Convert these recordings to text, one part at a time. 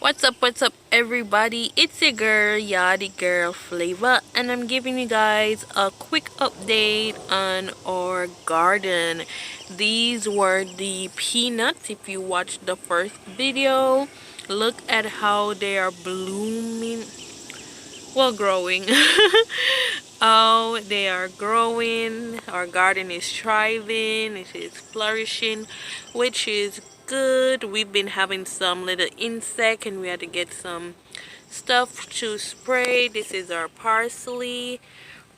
What's up, everybody? It's your girl, YaadGarden Flavor, and I'm giving you guys a quick update on our garden. These were the peanuts. If you watched the first video, look at how they are blooming. Well, growing. Oh, they are growing. Our garden is thriving. It is flourishing, which is good. We've been having some little insect and we had to get some stuff to spray. This is our parsley,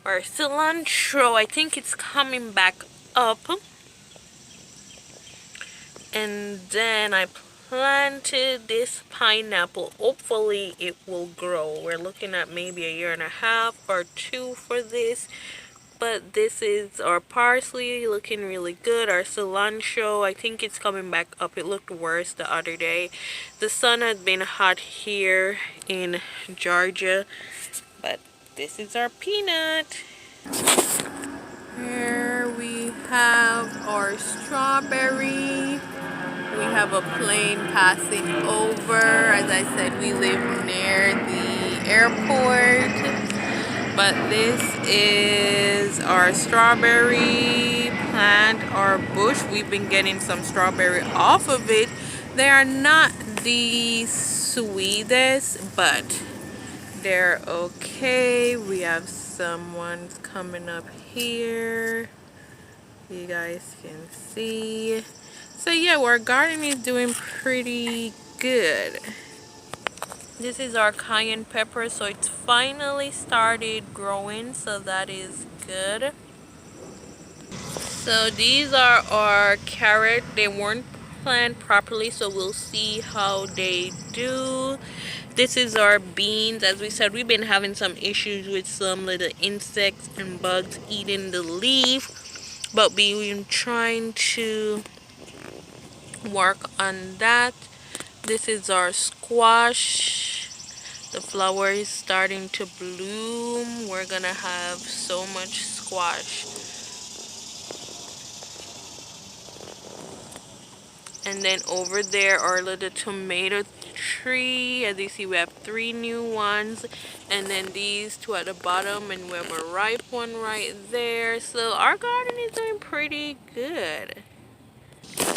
our cilantro. I think it's coming back up. And then I planted this pineapple. Hopefully it will grow. We're looking at maybe a year and a half or two for this. But this is our parsley, looking really good. Our cilantro, I think it's coming back up. It looked worse the other day. The sun had been hot here in Georgia. But this is our peanut. Here we have our strawberry. We have a plane passing over. As I said, we live near the airport. But this is our strawberry plant, our bush. We've been getting some strawberry off of it. They are not the sweetest, but they're okay. We have some ones coming up here. You guys can see. So yeah, our garden is doing pretty good. This is our cayenne pepper, so it's finally started growing, so that is good. So these are our carrots. They weren't planted properly, so we'll see how they do. This is our beans. As we said, we've been having some issues with some little insects and bugs eating the leaf, but we've been trying to work on that. This is our squash. The flower is starting to bloom. We're gonna have so much squash. And then over there our little tomato tree. As you see, we have 3 new ones, and then these 2 at the bottom, and we have a ripe one right there. So our garden is doing pretty good.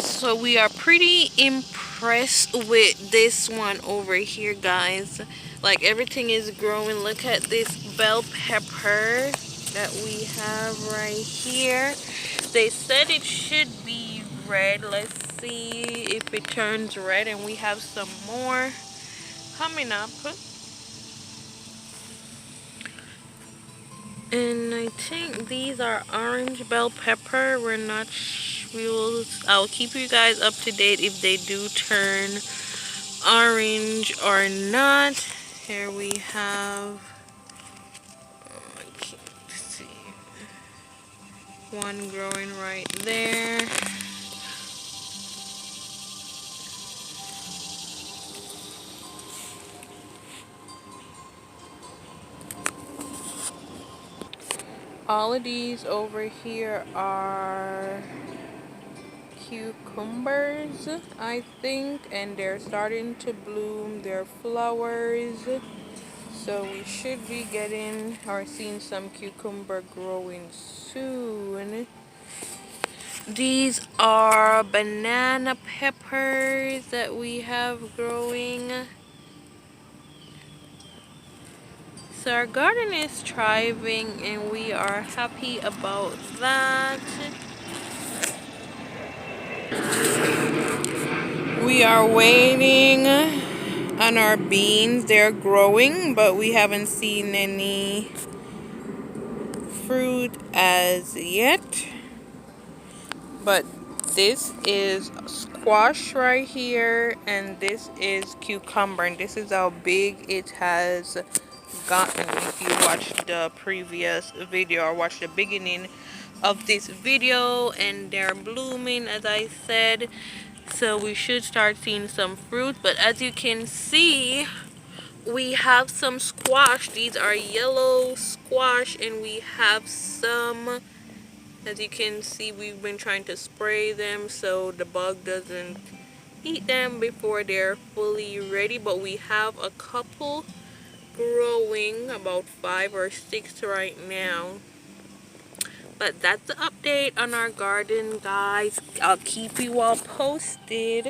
So we are pretty impressed with this one over here, guys. Like, everything is growing. Look at this bell pepper that we have right here. They said it should be red. Let's see if it turns red. And we have some more coming up. And I think these are orange bell pepper. We're not I'll keep you guys up to date if they do turn orange or not. Here we have, I can't see, one growing right there. All of these over here are cucumbers, I think, and they're starting to bloom their flowers. So we should be getting or seeing some cucumber growing soon. These are banana peppers that we have growing. So our garden is thriving and we are happy about that. We are waiting on our beans. They're growing, but we haven't seen any fruit as yet. But this is squash right here, and this is cucumber, and this is how big it has gotten. If you watched the previous video or watched the beginning of this video, and they're blooming, as I said, so we should start seeing some fruit. But as you can see, we have some squash. These are yellow squash, and we have some, as you can see, we've been trying to spray them so the bug doesn't eat them before they're fully ready, but we have a couple growing, about 5 or 6 right now. But that's the update on our garden, guys. I'll keep you all posted.